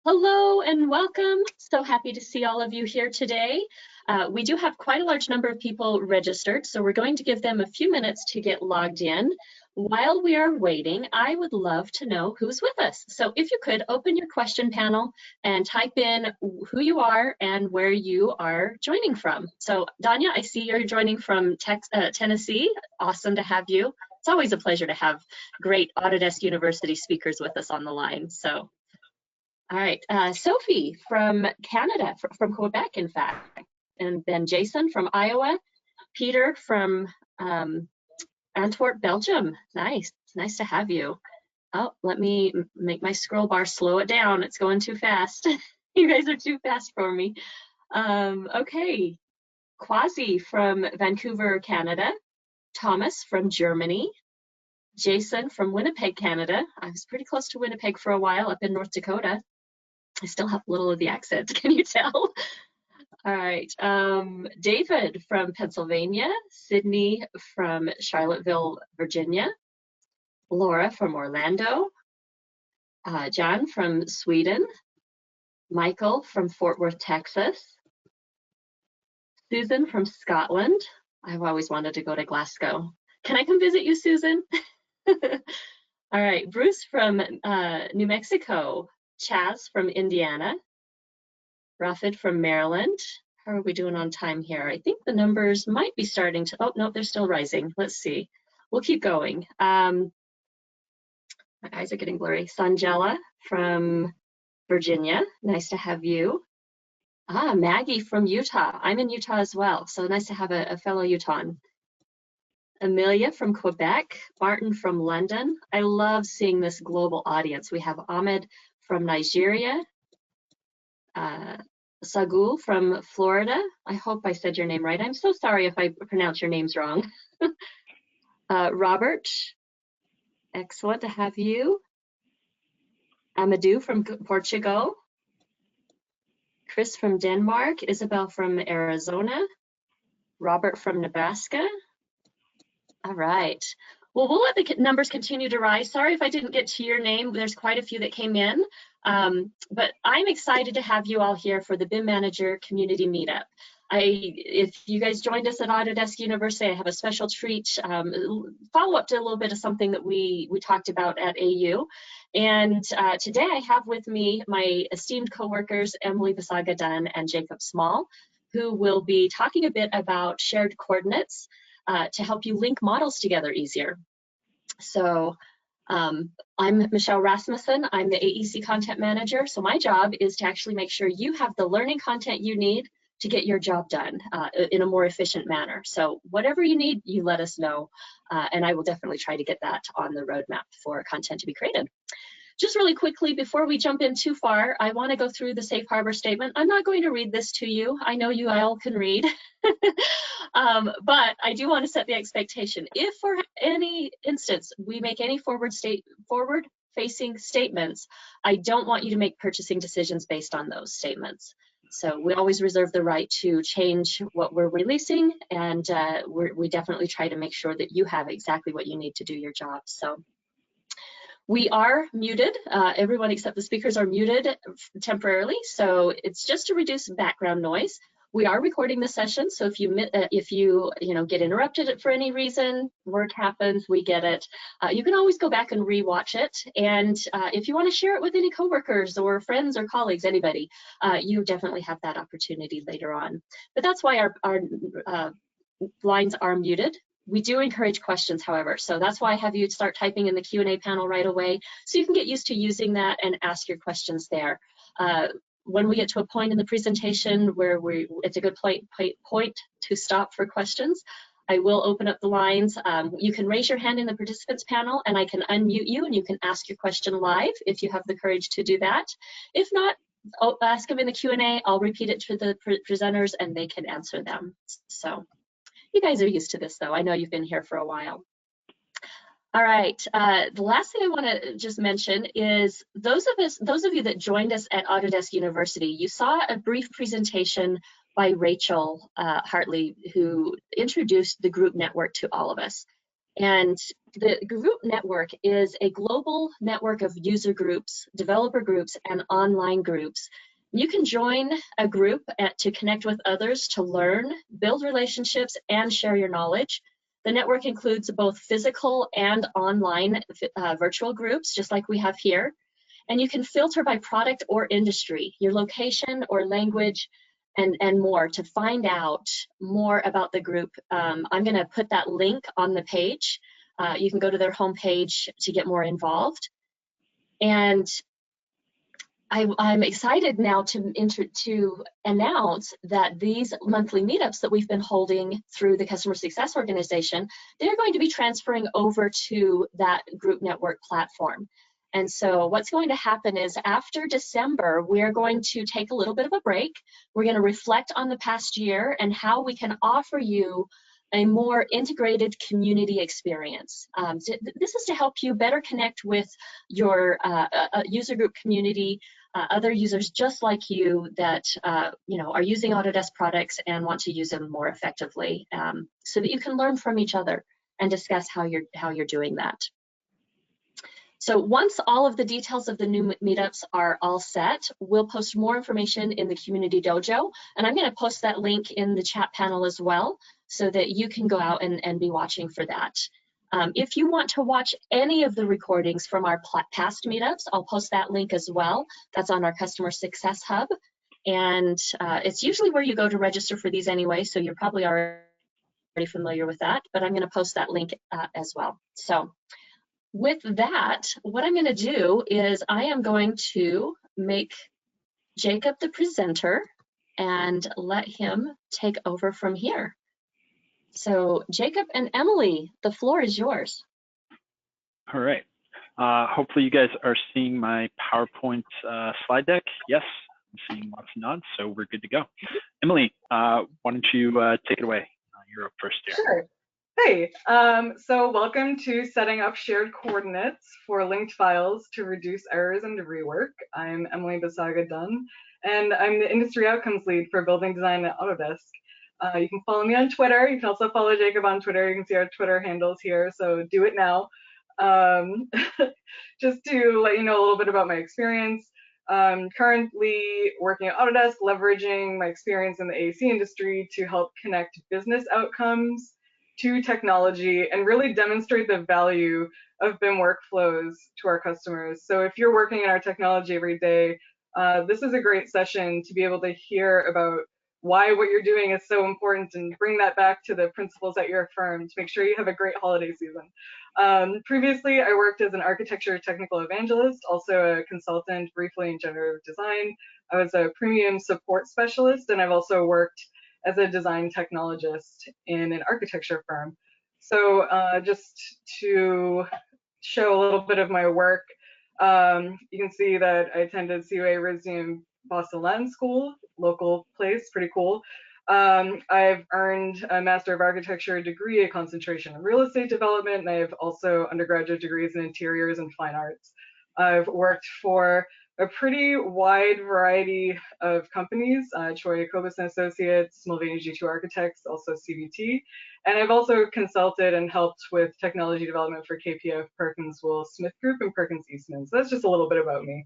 Hello and welcome. So happy to see all of you here today. We do have quite a large number of people registered, so we're going to give them a few minutes to get logged in. While we are waiting, I would love to know who's with us. So if you could open your question panel and type in who you are and where you are joining from. So Danya, I see you're joining from Tennessee. Awesome to have you. It's always a pleasure to have great Autodesk University speakers with us on the line. So. All right, Sophie from Canada, from Quebec, in fact, and then Jason from Iowa, Peter from Antwerp, Belgium. Nice to have you. Oh, let me make my scroll bar slow it down. It's going too fast. You guys are too fast for me. Okay, Quasi from Vancouver, Canada, Thomas from Germany, Jason from Winnipeg, Canada. I was pretty close to Winnipeg for a while up in North Dakota. I still have a little of the accent, can you tell? All right, David from Pennsylvania, Sydney from Charlottesville, Virginia, Laura from Orlando, John from Sweden, Michael from Fort Worth, Texas, Susan from Scotland. I've always wanted to go to Glasgow. Can I come visit you, Susan? All right, Bruce from New Mexico, Chaz from Indiana, Rafid from Maryland. How are we doing on time here? I think the numbers might be starting to, oh no, they're still rising. Let's see. We'll keep going. My eyes are getting blurry. Sanjela from Virginia. Nice to have you. Maggie from Utah. I'm in Utah as well, so nice to have a fellow Utahn. Amelia from Quebec, Martin from London. I love seeing this global audience. We have Ahmed from Nigeria, Sagul from Florida. I hope I said your name right. I'm so sorry if I pronounce your names wrong. Robert, excellent to have you. Amadou from Portugal. Chris from Denmark. Isabel from Arizona. Robert from Nebraska. All right. Well, we'll let the numbers continue to rise. Sorry if I didn't get to your name. There's quite a few that came in. But I'm excited to have you all here for the BIM Manager Community Meetup. If you guys joined us at Autodesk University, I have a special treat, follow up to a little bit of something that we talked about at AU. And today I have with me my esteemed coworkers, Emily Basaga-Dunn and Jacob Small, who will be talking a bit about shared coordinates to help you link models together easier. So I'm Michelle Rasmussen. I'm the AEC Content Manager. So my job is to actually make sure you have the learning content you need to get your job done in a more efficient manner. So whatever you need, you let us know, and I will definitely try to get that on the roadmap for content to be created. Just really quickly, before we jump in too far, I want to go through the safe harbor statement. I'm not going to read this to you. I know you all can read, but I do want to set the expectation. If for any instance we make any forward-facing statements, I don't want you to make purchasing decisions based on those statements. So we always reserve the right to change what we're releasing, and we definitely try to make sure that you have exactly what you need to do your job. So. We are muted. Everyone except the speakers are muted temporarily, so it's just to reduce background noise. We are recording the session, so if you get interrupted for any reason, work happens, we get it. You can always go back and re-watch it, and if you want to share it with any coworkers or friends or colleagues, anybody, you definitely have that opportunity later on. But that's why our lines are muted. We do encourage questions, however, so that's why I have you start typing in the Q&A panel right away, so you can get used to using that and ask your questions there. When we get to a point in the presentation where it's a good point to stop for questions, I will open up the lines. You can raise your hand in the participants panel, and I can unmute you, and you can ask your question live if you have the courage to do that. If not, I'll ask them in the Q&A. I'll repeat it to the presenters, and they can answer them. So. You guys are used to this, though. I know you've been here for a while. All right. The last thing I want to just mention is those of you that joined us at Autodesk University, you saw a brief presentation by Rachel Hartley, who introduced the group network to all of us. And the group network is a global network of user groups, developer groups, and online groups. You can join a group to connect with others, to learn, build relationships, and share your knowledge. The network includes both physical and online virtual groups, just like we have here. And you can filter by product or industry, your location or language, and more to find out more about the group. I'm going to put that link on the page. You can go to their homepage to get more involved. And I'm excited now to announce that these monthly meetups that we've been holding through the Customer Success Organization, they're going to be transferring over to that group network platform. And so what's going to happen is after December, we're going to take a little bit of a break. We're going to reflect on the past year and how we can offer you a more integrated community experience. This is to help you better connect with your user group community, other users just like you that are using Autodesk products and want to use them more effectively, so that you can learn from each other and discuss how you're doing that. So once all of the details of the new meetups are all set, we'll post more information in the Community Dojo, and I'm going to post that link in the chat panel as well, so that you can go out and be watching for that. If you want to watch any of the recordings from our past meetups, I'll post that link as well. That's on our Customer Success Hub, and it's usually where you go to register for these anyway, so you're probably already familiar with that, but I'm going to post that link as well. So with that, what I'm going to do is I am going to make Jacob the presenter and let him take over from here. So Jacob and Emily, the floor is yours. All right. Hopefully you guys are seeing my PowerPoint slide deck. Yes, I'm seeing lots of nods, so we're good to go. Emily, why don't you take it away? You're up first here. Sure. Hey, so welcome to setting up shared coordinates for linked files to reduce errors and rework. I'm Emily Basaga-Dunn, and I'm the Industry Outcomes Lead for Building Design at Autodesk. You can follow me on Twitter. You can also follow Jacob on Twitter. You can see our Twitter handles here, so do it now. Just to let you know a little bit about my experience. Currently working at Autodesk, leveraging my experience in the AEC industry to help connect business outcomes to technology and really demonstrate the value of BIM workflows to our customers. So if you're working in our technology every day, this is a great session to be able to hear about why what you're doing is so important and bring that back to the principals at your firm to make sure you have a great holiday season. Previously, I worked as an architecture technical evangelist, also a consultant briefly in generative design. I was a premium support specialist, and I've also worked as a design technologist in an architecture firm. So just to show a little bit of my work, you can see that I attended CUA RISD Boston Latin School, local place, pretty cool. I've earned a Master of Architecture degree, a concentration in real estate development, and I have also undergraduate degrees in interiors and fine arts. I've worked for a pretty wide variety of companies, Troy Jacobus & Associates, Mulvaney G2 Architects, also CVT, and I've also consulted and helped with technology development for KPF, Perkins Will Smith Group, and Perkins Eastman. So that's just a little bit about me.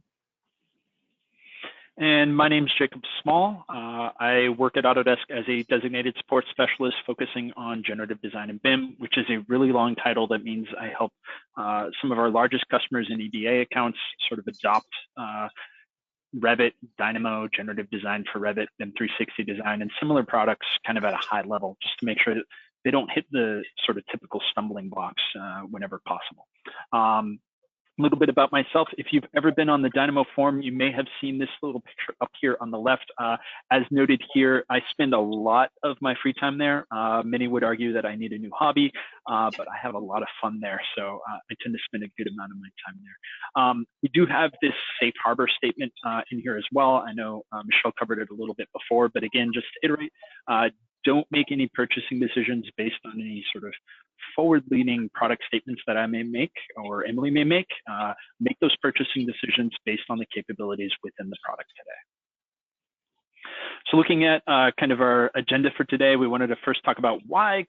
And my name's Jacob Small. I work at Autodesk as a designated support specialist focusing on generative design and BIM, which is a really long title that means I help some of our largest customers in EDA accounts sort of adopt Revit, Dynamo, generative design for Revit, BIM 360 design, and similar products kind of at a high level, just to make sure that they don't hit the sort of typical stumbling blocks whenever possible. A little bit about myself. If you've ever been on the Dynamo forum, you may have seen this little picture up here on the left. As noted here, I spend a lot of my free time there. Many would argue that I need a new hobby, but I have a lot of fun there, so I tend to spend a good amount of my time there. We do have this safe harbor statement in here as well. I know Michelle covered it a little bit before, but again, just to iterate, don't make any purchasing decisions based on any sort of forward-leaning product statements that I may make or Emily may make. Make those purchasing decisions based on the capabilities within the product today. So looking at kind of our agenda for today, we wanted to first talk about why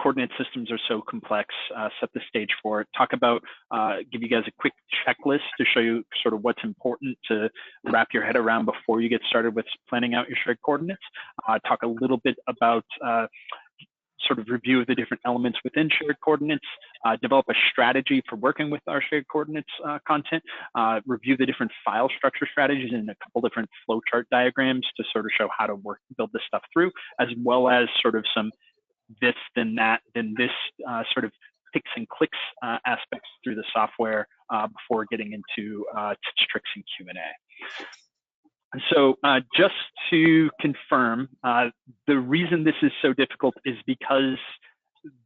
coordinate systems are so complex, set the stage for it, talk about, give you guys a quick checklist to show you sort of what's important to wrap your head around before you get started with planning out your shared coordinates, talk a little bit about sort of review of the different elements within shared coordinates, develop a strategy for working with our shared coordinates content, review the different file structure strategies and a couple different flowchart diagrams to sort of show how to build this stuff through, as well as sort of some this, then that, then this sort of picks and clicks aspects through the software before getting into tips, tricks, and Q&A. So just to confirm, the reason this is so difficult is because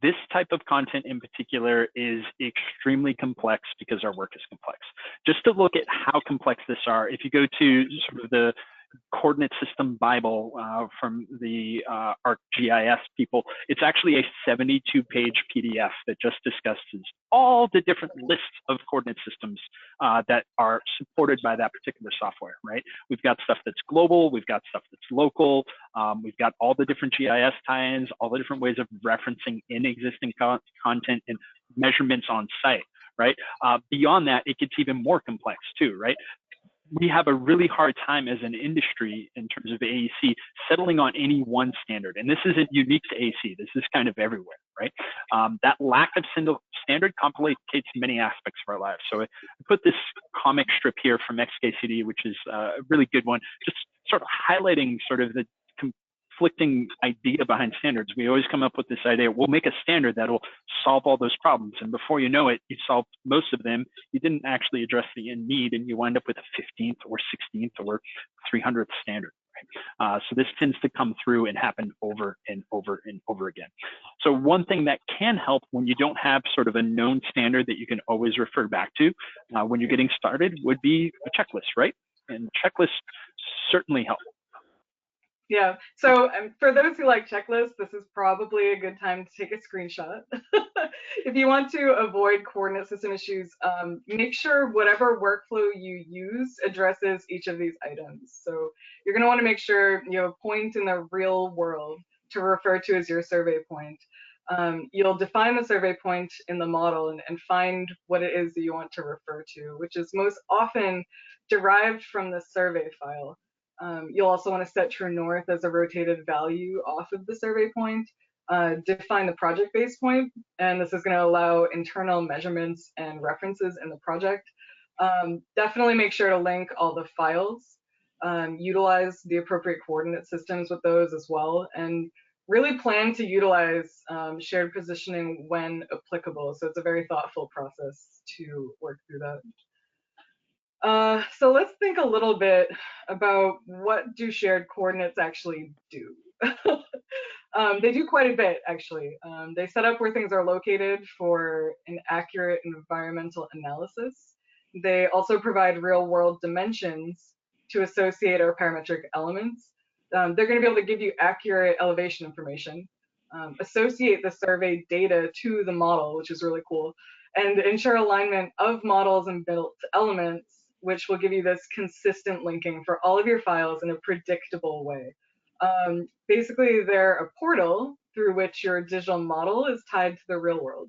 this type of content in particular is extremely complex because our work is complex. Just to look at how complex this are, if you go to sort of the coordinate system Bible from the ARCGIS people, it's actually a 72-page PDF that just discusses all the different lists of coordinate systems that are supported by that particular software, right? We've got stuff that's global, we've got stuff that's local, we've got all the different GIS tie-ins, all the different ways of referencing in existing content and measurements on site, right? Beyond that, it gets even more complex too, right? We have a really hard time as an industry in terms of AEC settling on any one standard. And this isn't unique to AEC. This is kind of everywhere, right? That lack of single standard complicates many aspects of our lives. So I put this comic strip here from XKCD, which is a really good one, just sort of highlighting sort of the conflicting idea behind standards. We always come up with this idea, we'll make a standard that'll solve all those problems. And before you know it, you solved most of them. You didn't actually address the end need, and you wind up with a 15th or 16th or 300th standard. Right? So this tends to come through and happen over and over and over again. So one thing that can help when you don't have sort of a known standard that you can always refer back to when you're getting started would be a checklist, right? And checklists certainly help. Yeah, so for those who like checklists, this is probably a good time to take a screenshot. If you want to avoid coordinate system issues, make sure whatever workflow you use addresses each of these items. So you're going to want to make sure you have a point in the real world to refer to as your survey point. You'll define the survey point in the model and find what it is that you want to refer to, which is most often derived from the survey file. You'll also want to set true north as a rotated value off of the survey point, define the project base point, and this is going to allow internal measurements and references in the project. Definitely make sure to link all the files, utilize the appropriate coordinate systems with those as well, and really plan to utilize shared positioning when applicable. So it's a very thoughtful process to work through that. So let's think a little bit about what do shared coordinates actually do. They do quite a bit, actually. They set up where things are located for an accurate environmental analysis. They also provide real-world dimensions to associate our parametric elements. They're going to be able to give you accurate elevation information, associate the survey data to the model, which is really cool, and ensure alignment of models and built elements, which will give you this consistent linking for all of your files in a predictable way. Basically, they're a portal through which your digital model is tied to the real world.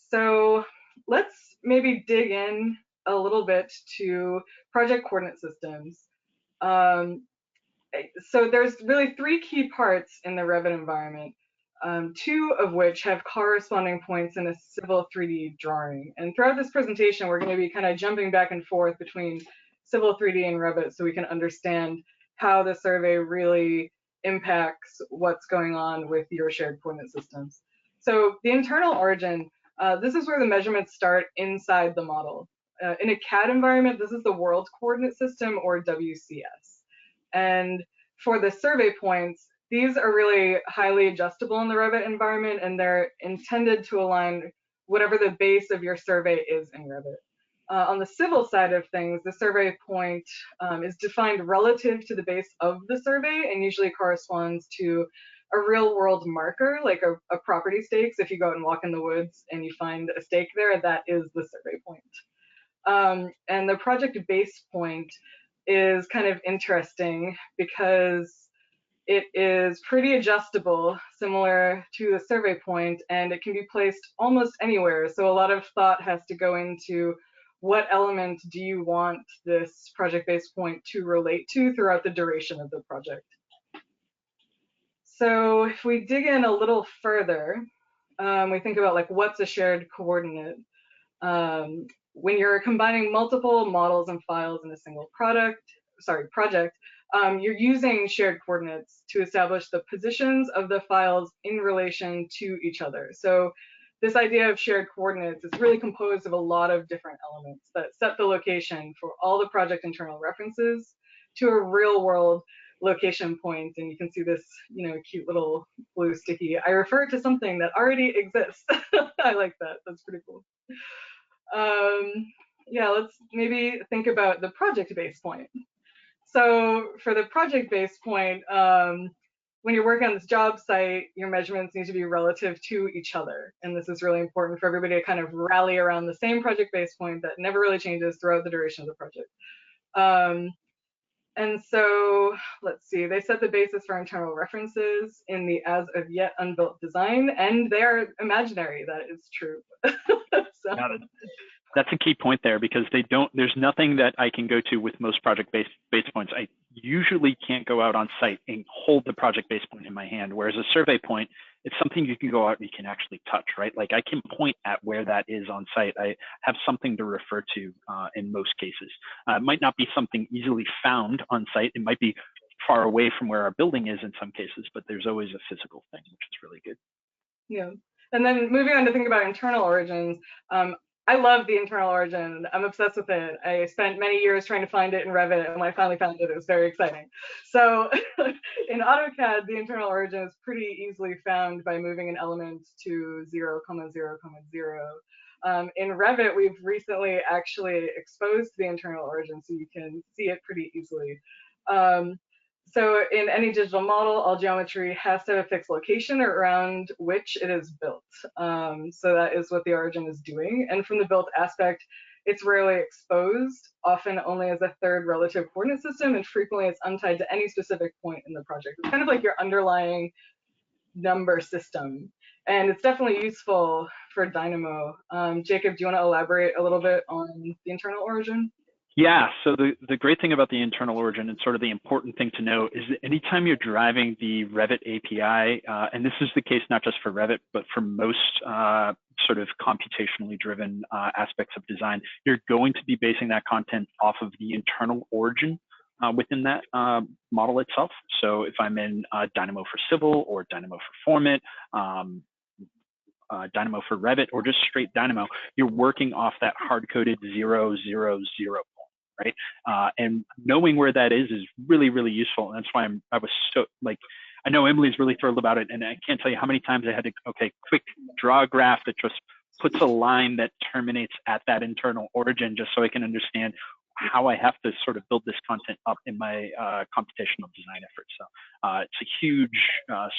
So let's maybe dig in a little bit to project coordinate systems. So there's really three key parts in the Revit environment. Two of which have corresponding points in a civil 3D drawing. And throughout this presentation, we're going to be kind of jumping back and forth between civil 3D and Revit so we can understand how the survey really impacts what's going on with your shared coordinate systems. So the internal origin, this is where the measurements start inside the model. In a CAD environment, this is the world coordinate system, or WCS. And for the survey points, these are really highly adjustable in the Revit environment, and they're intended to align whatever the base of your survey is in Revit. On the civil side of things, the survey point is defined relative to the base of the survey and usually corresponds to a real-world marker, like a property stakes. If you go out and walk in the woods and you find a stake there, that is the survey point. And the project base point is kind of interesting because It is pretty adjustable, similar to the survey point, and it can be placed almost anywhere. So a lot of thought has to go into what element do you want this project-based point to relate to throughout the duration of the project. So if we dig in a little further, we think about like what's a shared coordinate. When you're combining multiple models and files in a single project, you're using shared coordinates to establish the positions of the files in relation to each other. So this idea of shared coordinates is really composed of a lot of different elements that set the location for all the project internal references to a real world location point. And you can see this, cute little blue sticky. I refer to something that already exists. I like that. That's pretty cool. Yeah, let's maybe think about the project-based point. So for the project-based point, when you're working on this job site, your measurements need to be relative to each other. And this is really important for everybody to kind of rally around the same project-based point that never really changes throughout the duration of the project. And so let's see, they set the basis for internal references in the as of yet unbuilt design, and they are imaginary. That is true. So. That's a key point there, because there's nothing that I can go to with most project-based points. I usually can't go out on site and hold the project-based point in my hand, whereas a survey point, it's something you can go out and you can actually touch, right? Like I can point at where that is on site. I have something to refer to in most cases. It might not be something easily found on site. It might be far away from where our building is in some cases, but there's always a physical thing, which is really good. Yeah, and then moving on to think about internal origins. I love the internal origin. I'm obsessed with it. I spent many years trying to find it in Revit, and when I finally found it, it was very exciting. So in AutoCAD, the internal origin is pretty easily found by moving an element to 0, 0, 0. In Revit, we've recently actually exposed the internal origin so you can see it pretty easily. So in any digital model, all geometry has to have a fixed location around which it is built. So that is what the origin is doing. And from the built aspect, it's rarely exposed, often only as a third relative coordinate system, and frequently it's untied to any specific point in the project. It's kind of like your underlying number system. And it's definitely useful for Dynamo. Jacob, do you want to elaborate a little bit on the internal origin? Yeah, so the great thing about the internal origin, and sort of the important thing to know, is that anytime you're driving the Revit API, and this is the case not just for Revit, but for most sort of computationally driven aspects of design, you're going to be basing that content off of the internal origin within that model itself. So if I'm in Dynamo for Civil or Dynamo for Formit, Dynamo for Revit, or just straight Dynamo, you're working off that hard-coded 0, 0, 0. Right, and knowing where that is really, really useful, and that's why I was so like, I know Emily's really thrilled about it, and I can't tell you how many times I had to quick draw a graph that just puts a line that terminates at that internal origin, just so I can understand how I have to sort of build this content up in my computational design efforts. So it's a huge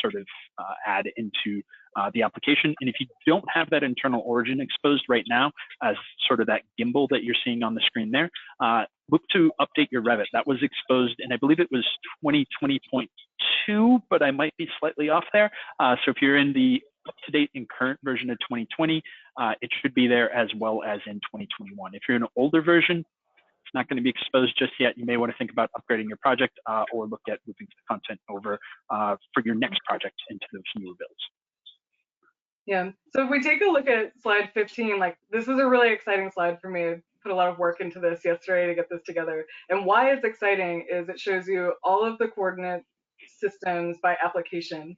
sort of add into the application. And if you don't have that internal origin exposed right now as sort of that gimbal that you're seeing on the screen there, look to update your Revit. That was exposed, and I believe it was 2020.2, but I might be slightly off there. So if you're in the up-to-date and current version of 2020, it should be there as well as in 2021. If you're in an older version, it's not going to be exposed just yet. You may want to think about upgrading your project or look at moving the content over for your next project into those newer builds. Yeah, so if we take a look at slide 15, like this is a really exciting slide for me. I put a lot of work into this yesterday to get this together. And why it's exciting is it shows you all of the coordinate systems by application.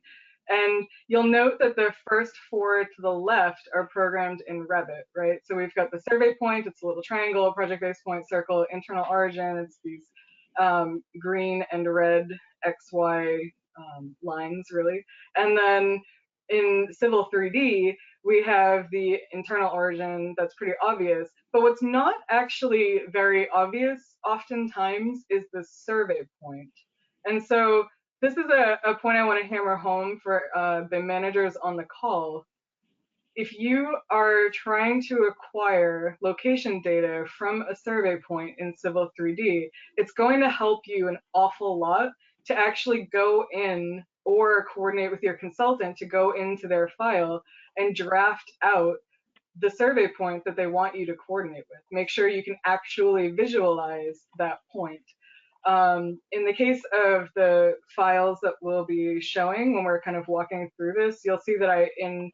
And you'll note that the first 4 to the left are programmed in Revit, right? So we've got the survey point, it's a little triangle, project-based point, circle, internal origin, it's these green and red XY lines, really. And then in Civil 3D, we have the internal origin that's pretty obvious, but what's not actually very obvious oftentimes is the survey point. And so this is a point I want to hammer home for BIM managers on the call. If you are trying to acquire location data from a survey point in Civil 3D, it's going to help you an awful lot to actually go in or coordinate with your consultant to go into their file and draft out the survey point that they want you to coordinate with. Make sure you can actually visualize that point. In the case of the files that we'll be showing when we're kind of walking through this, you'll see that I, in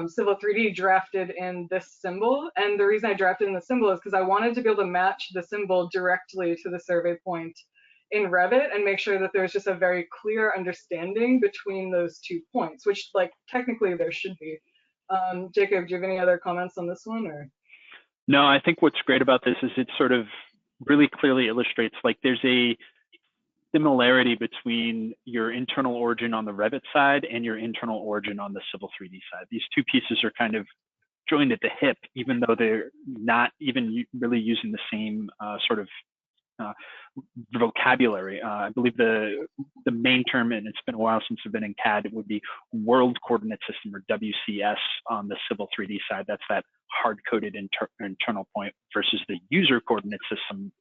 Civil 3D, drafted in this symbol. And the reason I drafted in the symbol is because I wanted to be able to match the symbol directly to the survey point in Revit and make sure that there's just a very clear understanding between those 2 points, which, like, technically there should be. Jacob, do you have any other comments on this one? Or? No, I think what's great about this is it sort of really clearly illustrates, like, there's a similarity between your internal origin on the Revit side and your internal origin on the Civil 3D side. These two pieces are kind of joined at the hip, even though they're not even really using the same sort of vocabulary. I believe the main term, and it's been a while since I've been in CAD, it would be World Coordinate System, or WCS, on the Civil 3D side. That's that hard-coded internal point, versus the User Coordinate System,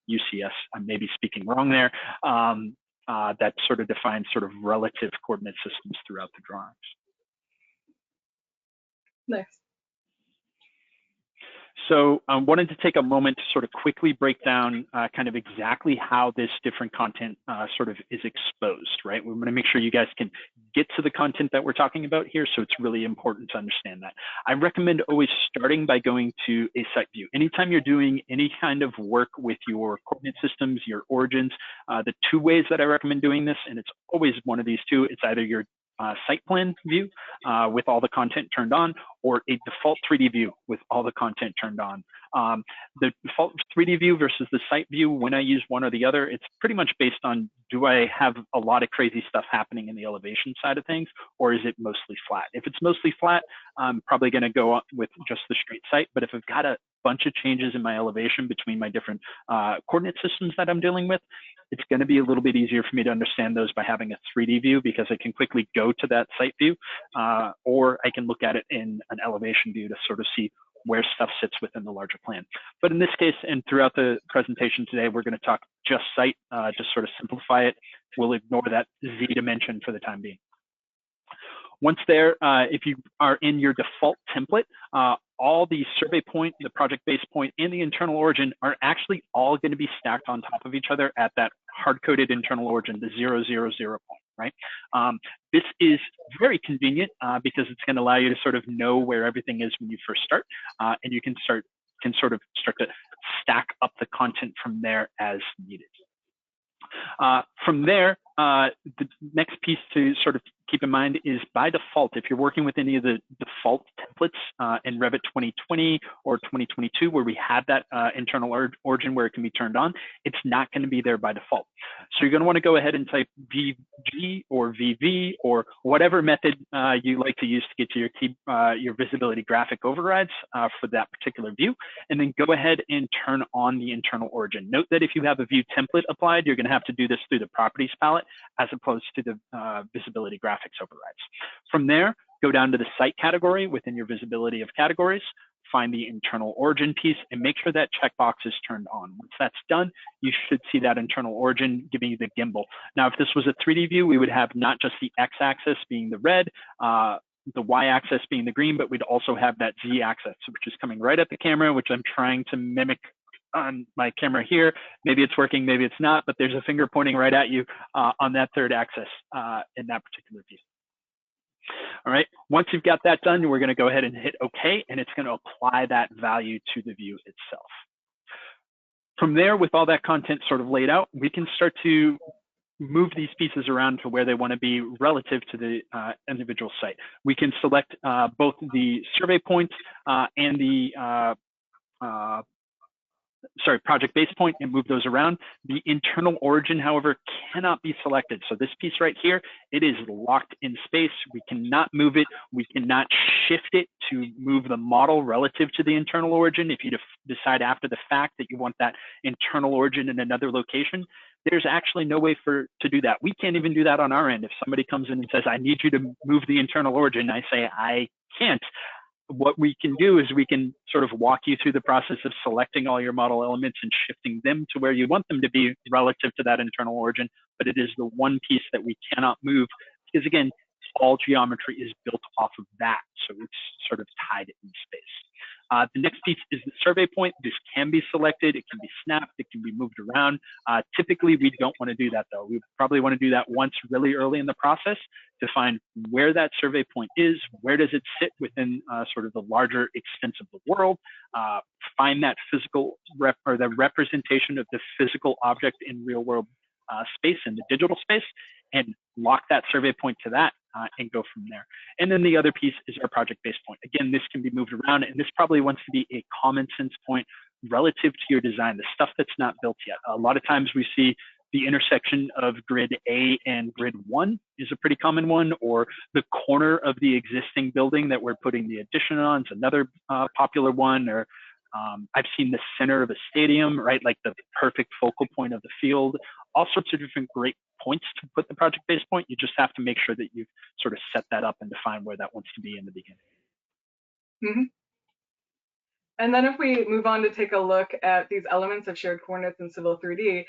UCS. I may be speaking wrong there. That sort of defines sort of relative coordinate systems throughout the drawings. Nice. So I wanted to take a moment to sort of quickly break down kind of exactly how this different content sort of is exposed, right? We want to make sure you guys can get to the content that we're talking about here, so it's really important to understand that. I recommend always starting by going to a site view. Anytime you're doing any kind of work with your coordinate systems, your origins, the 2 ways that I recommend doing this, and it's always one of these 2, it's either your site plan view with all the content turned on, or a default 3D view with all the content turned on. The default 3D view versus the site view, when I use one or the other, it's pretty much based on, do I have a lot of crazy stuff happening in the elevation side of things, or is it mostly flat? If it's mostly flat, I'm probably going to go with just the straight site. But if I've got a bunch of changes in my elevation between my different coordinate systems that I'm dealing with, it's going to be a little bit easier for me to understand those by having a 3D view, because I can quickly go to that site view, or I can look at it in an elevation view to sort of see where stuff sits within the larger plan. But in this case, and throughout the presentation today, we're going to talk just site, just sort of simplify it. We'll ignore that Z dimension for the time being. Once there, if you are in your default template, all the survey point, the project base point, and the internal origin are actually all going to be stacked on top of each other at that hard-coded internal origin, the 0, 0, 0 point, right? This is very convenient because it's going to allow you to sort of know where everything is when you first start, and you can sort of start to stack up the content from there as needed. From there, the next piece to sort of keep in mind is, by default, if you're working with any of the default templates in Revit 2020 or 2022, where we have that internal origin where it can be turned on, it's not going to be there by default. So you're going to want to go ahead and type VG or VV or whatever method you like to use to get to your visibility graphic overrides for that particular view, and then go ahead and turn on the internal origin. Note that if you have a view template applied, you're going to have to do this through the properties palette as opposed to the visibility graphics overrides. From there, go down to the site category within your visibility of categories, find the internal origin piece, and make sure that checkbox is turned on. Once that's done, you should see that internal origin giving you the gimbal. Now, if this was a 3D view, we would have not just the x-axis being the red, the y-axis being the green, but we'd also have that z-axis, which is coming right at the camera, which I'm trying to mimic on my camera here. Maybe it's working, maybe it's not, but there's a finger pointing right at you on that third axis in that particular view. All right, once you've got that done, we're going to go ahead and hit OK, and it's going to apply that value to the view itself. From there, with all that content sort of laid out, we can start to move these pieces around to where they want to be relative to the individual site. We can select both the survey points and the project base point and move those around. The internal origin, however, cannot be selected. So this piece right here, it is locked in space. We cannot move it. We cannot shift it to move the model relative to the internal origin. If you decide after the fact that you want that internal origin in another location, there's actually no way to do that. We can't even do that on our end. If somebody comes in and says, I need you to move the internal origin, I say, I can't. what we can do is we can sort of walk you through the process of selecting all your model elements and shifting them to where you want them to be relative to that internal origin. But it is the one piece that we cannot move because, again, all geometry is built off of that. So it's sort of tied in space. The next piece is the survey point. This can be selected, it can be snapped, it can be moved around. Typically, we don't want to do that though. We probably want to do that once really early in the process to find where that survey point is, where does it sit within sort of the larger extent of the world, find that physical or the representation of the physical object in real world space, in the digital space, and lock that survey point to that and go from there. And then the other piece is our project-based point. Again, this can be moved around, and this probably wants to be a common sense point relative to your design, the stuff that's not built yet. A lot of times we see the intersection of grid A and grid 1 is a pretty common one, or the corner of the existing building that we're putting the addition on is another popular one, or I've seen the center of a stadium, right? Like the perfect focal point of the field, all sorts of different great points to put the project-based point. You just have to make sure that you've sort of set that up and define where that wants to be in the beginning. Mm-hmm. And then if we move on to take a look at these elements of shared coordinates in Civil 3D,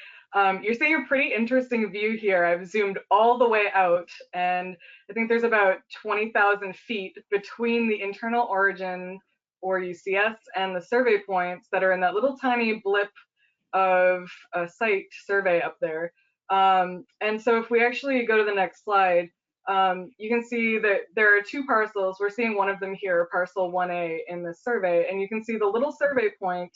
you're seeing a pretty interesting view here. I've zoomed all the way out, and I think there's about 20,000 feet between the internal origin, or UCS, and the survey points that are in that little tiny blip of a site survey up there. And so if we actually go to the next slide, you can see that there are two parcels. We're seeing one of them here, parcel 1A in the survey, and you can see the little survey point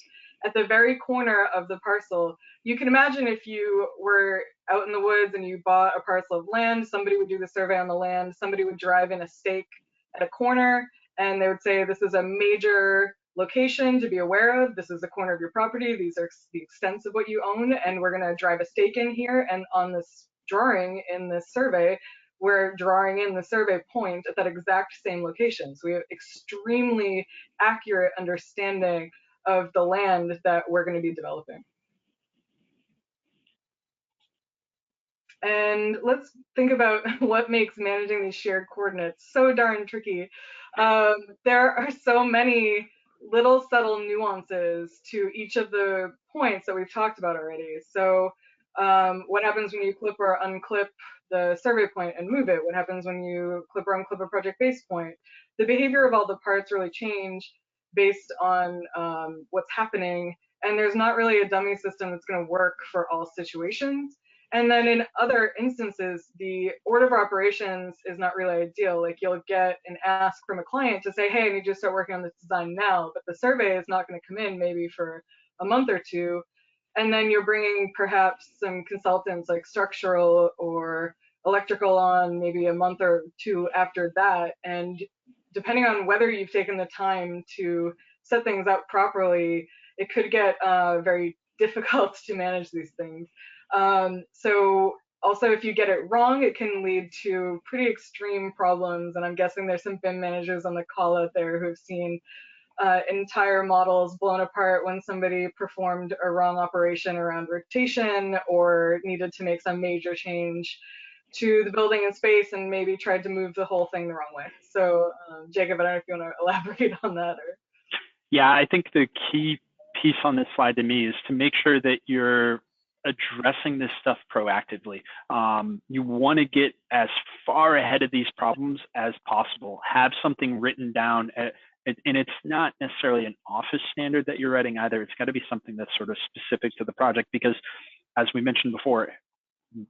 at the very corner of the parcel. You can imagine if you were out in the woods and you bought a parcel of land, somebody would do the survey on the land, somebody would drive in a stake at a corner, and they would say, this is a major location to be aware of. This is the corner of your property. These are the extents of what you own, and we're going to drive a stake in here. And on this drawing in this survey, we're drawing in the survey point at that exact same location. So we have extremely accurate understanding of the land that we're going to be developing. And let's think about what makes managing these shared coordinates so darn tricky. There are so many little subtle nuances to each of the points that we've talked about already. So what happens when you clip or unclip the survey point and move it? What happens when you clip or unclip a project base point? The behavior of all the parts really change based on what's happening, and there's not really a dummy system that's going to work for all situations. And then in other instances, the order of operations is not really ideal. Like you'll get an ask from a client to say, hey, I need you to start working on this design now, but the survey is not going to come in maybe for a month or two. And then you're bringing perhaps some consultants like structural or electrical on maybe a month or two after that. And depending on whether you've taken the time to set things up properly, it could get very difficult to manage these things. So also, if you get it wrong, it can lead to pretty extreme problems. And I'm guessing there's some BIM managers on the call out there who have seen entire models blown apart when somebody performed a wrong operation around rotation or needed to make some major change to the building and space and maybe tried to move the whole thing the wrong way. So Jacob, I don't know if you want to elaborate on that. Or... Yeah, I think the key piece on this slide to me is to make sure that you're addressing this stuff proactively. You want to get as far ahead of these problems as possible. Have something written down, and it's not necessarily an office standard that you're writing either. It's got to be something that's sort of specific to the project because, as we mentioned before,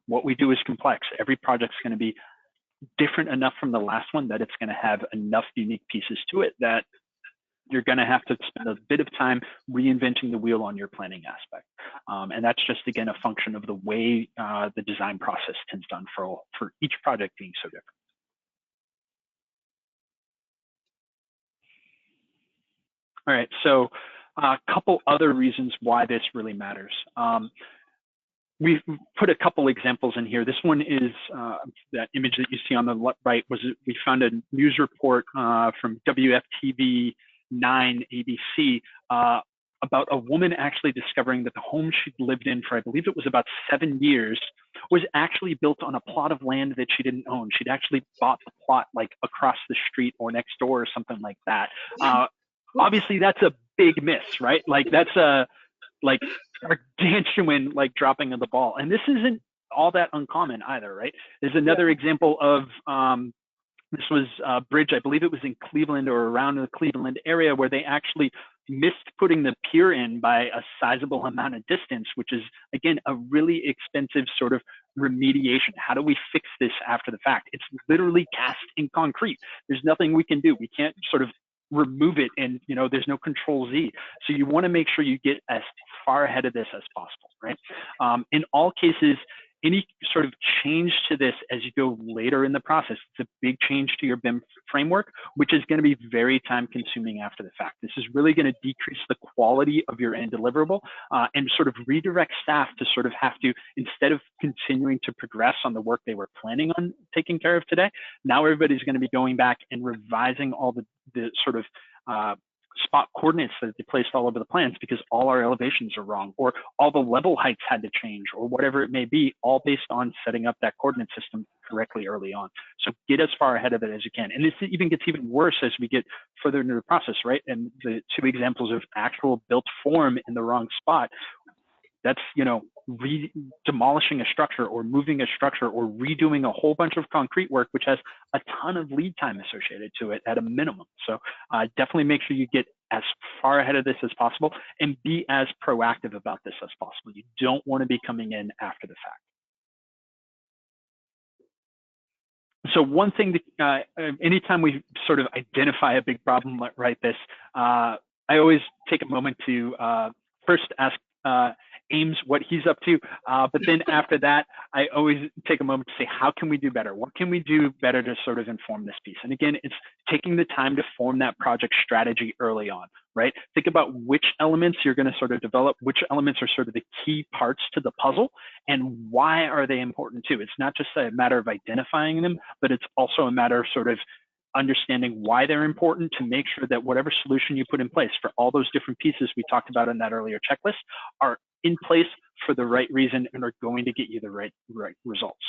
what we do is complex. Every project's going to be different enough from the last one that it's going to have enough unique pieces to it that you're going to have to spend a bit of time reinventing the wheel on your planning aspect. And that's just, again, a function of the way the design process tends to unfurl for each project being so different. All right, so a couple other reasons why this really matters. We've put a couple examples in here. This one is that image that you see on the right. We found a news report from WFTV 9 ABC about a woman actually discovering that the home she'd lived in for, I believe it was about 7 years, was actually built on a plot of land that she didn't own. She'd actually bought the plot like across the street or next door or something like that. Obviously, that's a big miss, right? Like that's a like gargantuan like dropping of the ball, and this isn't all that uncommon either, right? There's another example of this was a bridge, I believe it was in Cleveland or around the Cleveland area, where they actually missed putting the pier in by a sizable amount of distance, which is, again, a really expensive sort of remediation. How do we fix this after the fact? It's literally cast in concrete. There's nothing we can do. We can't sort of remove it, and there's no control Z. So you want to make sure you get as far ahead of this as possible, right? In all cases, any sort of change to this as you go later in the process, it's a big change to your BIM framework, which is going to be very time consuming after the fact. This is really going to decrease the quality of your end deliverable and sort of redirect staff to sort of have to, instead of continuing to progress on the work they were planning on taking care of today, now everybody's going to be going back and revising all the sort of spot coordinates that they placed all over the plans because all our elevations are wrong, or all the level heights had to change, or whatever it may be, all based on setting up that coordinate system correctly early on. So get as far ahead of it as you can. And this even gets even worse as we get further into the process, right? And the two examples of actual built form in the wrong spot, that's, demolishing a structure or moving a structure or redoing a whole bunch of concrete work, which has a ton of lead time associated to it at a minimum. So definitely make sure you get as far ahead of this as possible and be as proactive about this as possible. You don't want to be coming in after the fact. So one thing that anytime we sort of identify a big problem like this, I always take a moment to first ask Ames what he's up to, but then after that, I always take a moment to say, how can we do better? What can we do better to sort of inform this piece? And again, it's taking the time to form that project strategy early on, right? Think about which elements you're going to sort of develop, which elements are sort of the key parts to the puzzle, and why are they important too? It's not just a matter of identifying them, but it's also a matter of sort of understanding why they're important to make sure that whatever solution you put in place for all those different pieces we talked about in that earlier checklist are in place for the right reason and are going to get you the right results.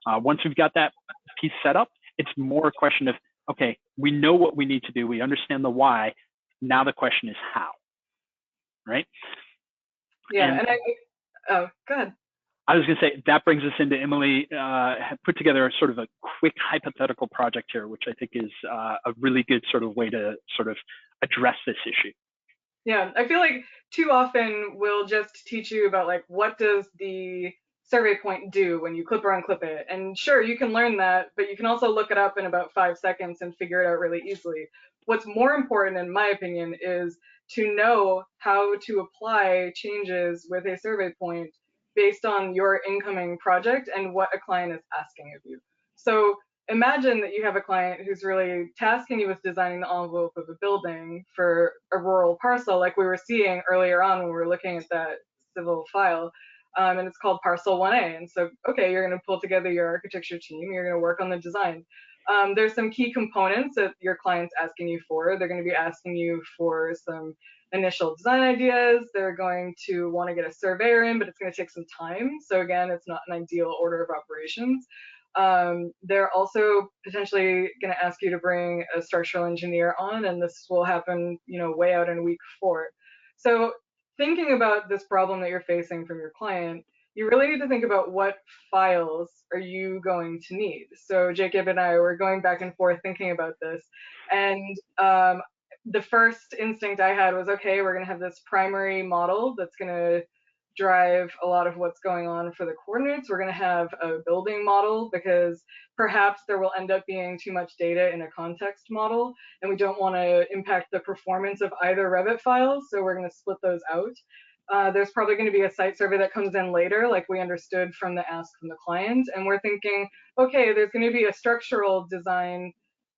Once we've got that piece set up, it's more a question of, okay, we know what we need to do. We understand the why. Now the question is how, right? Yeah, and oh, go ahead. I was going to say, that brings us into Emily put together sort of a quick hypothetical project here, which I think is a really good sort of way to sort of address this issue. Yeah, I feel like too often we'll just teach you about like, what does the survey point do when you clip or unclip it? And sure, you can learn that, but you can also look it up in about 5 seconds and figure it out really easily. What's more important, in my opinion, is to know how to apply changes with a survey point based on your incoming project and what a client is asking of you. So imagine that you have a client who's really tasking you with designing the envelope of a building for a rural parcel, like we were seeing earlier on when we were looking at that civil file, and it's called Parcel 1A. And so, okay, you're going to pull together your architecture team, you're going to work on the design. There's some key components that your client's asking you for. They're going to be asking you for some initial design ideas. They're going to want to get a surveyor in, but it's going to take some time. So again, it's not an ideal order of operations. They're also potentially going to ask you to bring a structural engineer on, and this will happen, way out in week 4. So thinking about this problem that you're facing from your client, you really need to think about what files are you going to need. So Jacob and I were going back and forth thinking about this, and the first instinct I had was, okay, we're going to have this primary model that's going to drive a lot of what's going on for the coordinates. We're going to have a building model because perhaps there will end up being too much data in a context model, and we don't want to impact the performance of either Revit files, so we're going to split those out. There's probably going to be a site survey that comes in later, like we understood from the ask from the client, and we're thinking, okay, there's going to be a structural design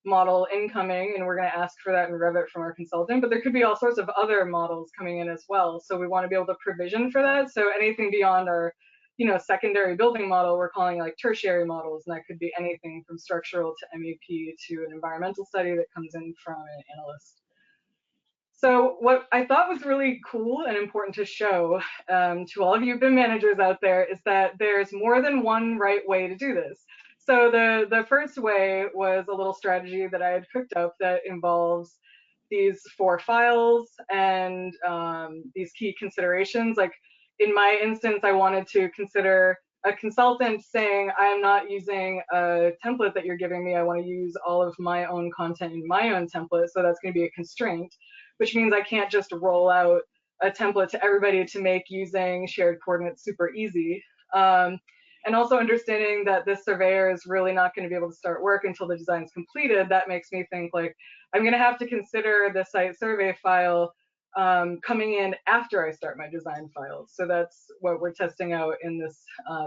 model incoming, and we're going to ask for that in Revit from our consultant, but there could be all sorts of other models coming in as well. So we want to be able to provision for that. So anything beyond our, secondary building model, we're calling like tertiary models, and that could be anything from structural to MEP to an environmental study that comes in from an analyst. So what I thought was really cool and important to show to all of you BIM managers out there is that there's more than one right way to do this. So the first way was a little strategy that I had cooked up that involves these 4 files and these key considerations. Like in my instance, I wanted to consider a consultant saying, I am not using a template that you're giving me. I want to use all of my own content in my own template. So that's going to be a constraint, which means I can't just roll out a template to everybody to make using shared coordinates super easy. And also understanding that this surveyor is really not going to be able to start work until the design is completed, that makes me think like, I'm going to have to consider the site survey file coming in after I start my design files. So that's what we're testing out in this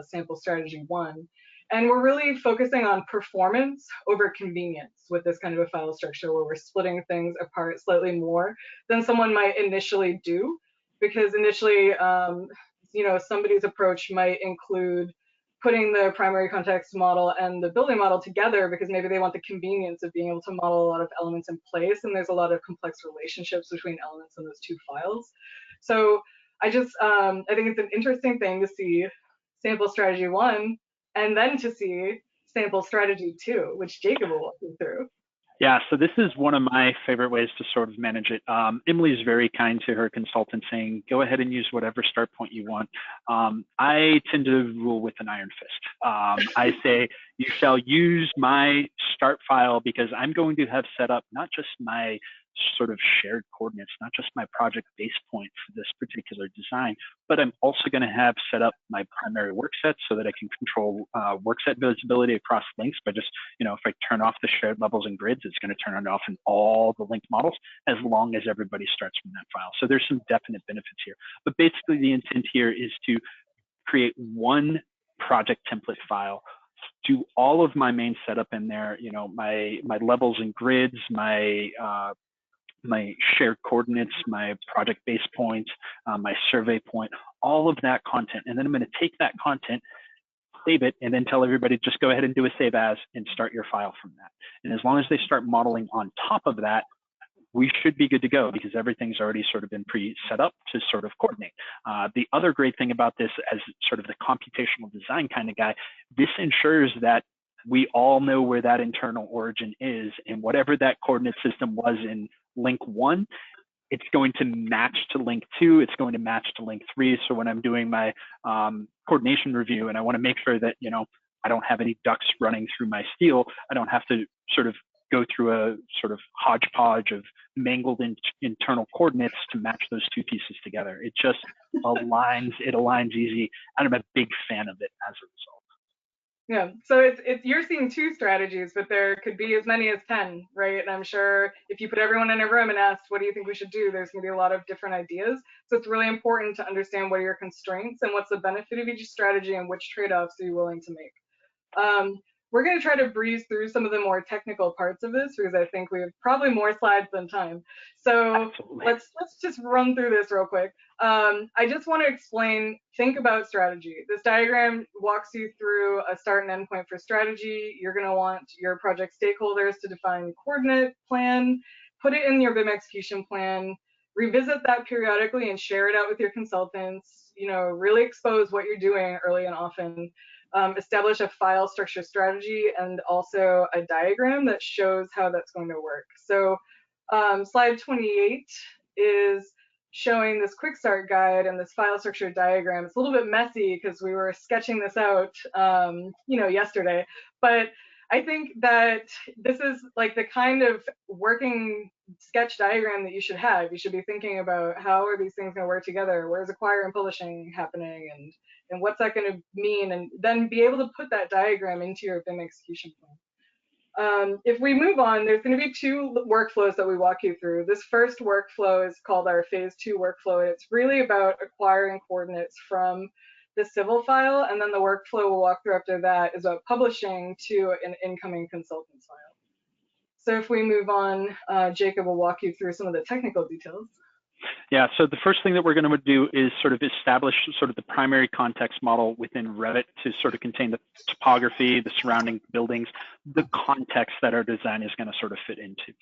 sample strategy 1. And we're really focusing on performance over convenience with this kind of a file structure where we're splitting things apart slightly more than someone might initially do. Because initially, you know, somebody's approach might include putting the primary context model and the building model together because maybe they want the convenience of being able to model a lot of elements in place, and there's a lot of complex relationships between elements in those 2 files. So I think it's an interesting thing to see sample strategy 1 and then to see sample strategy 2, which Jacob will walk you through. Yeah, so this is one of my favorite ways to sort of manage it. Emily's very kind to her consultant saying, go ahead and use whatever start point you want. I tend to rule with an iron fist. I say, you shall use my start file because I'm going to have set up not just my sort of shared coordinates, not just my project base point for this particular design, but I'm also going to have set up my primary work set so that I can control work set visibility across links by just, you know, if I turn off the shared levels and grids, it's going to turn it off in all the linked models as long as everybody starts from that file. So there's some definite benefits here. But basically the intent here is to create one project template file, do all of my main setup in there, you know, my levels and grids, my shared coordinates, my project base points, my survey point, all of that content. And then I'm going to take that content, save it, and then tell everybody, just go ahead and do a save as and start your file from that. And as long as they start modeling on top of that, we should be good to go because everything's already sort of been pre-set up to sort of coordinate. The other great thing about this, as sort of the computational design kind of guy, this ensures that we all know where that internal origin is, and whatever that coordinate system was in link 1, it's going to match to link 2, it's going to match to link 3. So when I'm doing my coordination review and I want to make sure that, you know, I don't have any ducks running through my steel, I don't have to sort of go through a sort of hodgepodge of mangled internal coordinates to match those 2 pieces together. It just aligns easy, and I'm a big fan of it as a result. Yeah, so you're seeing 2 strategies, but there could be as many as 10, right? And I'm sure if you put everyone in a room and asked, what do you think we should do? There's gonna be a lot of different ideas. So it's really important to understand what are your constraints and what's the benefit of each strategy and which trade-offs are you willing to make. We're gonna try to breeze through some of the more technical parts of this because I think we have probably more slides than time. So let's just run through this real quick. I just want to explain, think about strategy. This diagram walks you through a start and end point for strategy. You're going to want your project stakeholders to define coordinate plan, put it in your BIM execution plan, revisit that periodically and share it out with your consultants, you know, really expose what you're doing early and often, establish a file structure strategy and also a diagram that shows how that's going to work. So slide 28 is showing this quick start guide and this file structure diagram. It's a little bit messy because we were sketching this out, you know, yesterday, but I think that this is like the kind of working sketch diagram that you should have. You should be thinking about how are these things going to work together? Where's acquire and publishing happening? And what's that going to mean? And then be able to put that diagram into your BIM execution plan. If we move on, there's going to be 2 workflows that we walk you through. This first workflow is called our phase 2 workflow. And it's really about acquiring coordinates from the civil file, and then the workflow we'll walk through after that is about publishing to an incoming consultant's file. So if we move on, Jacob will walk you through some of the technical details. Yeah, so the first thing that we're going to do is sort of establish sort of the primary context model within Revit to sort of contain the topography, the surrounding buildings, the context that our design is going to sort of fit into.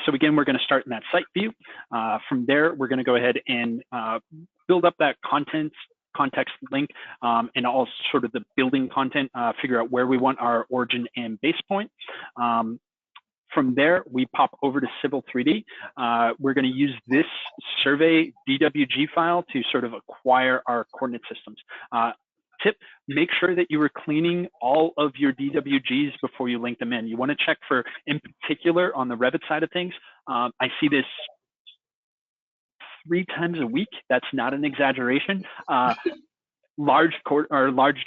So again, we're going to start in that site view. From there, we're going to go ahead and build up that context link and all sort of the building content, figure out where we want our origin and base point. From there, we pop over to Civil 3D. We're going to use this survey DWG file to sort of acquire our coordinate systems. Tip, make sure that you are cleaning all of your DWGs before you link them in. You want to check for, in particular, on the Revit side of things. I see this 3 times a week. That's not an exaggeration. Large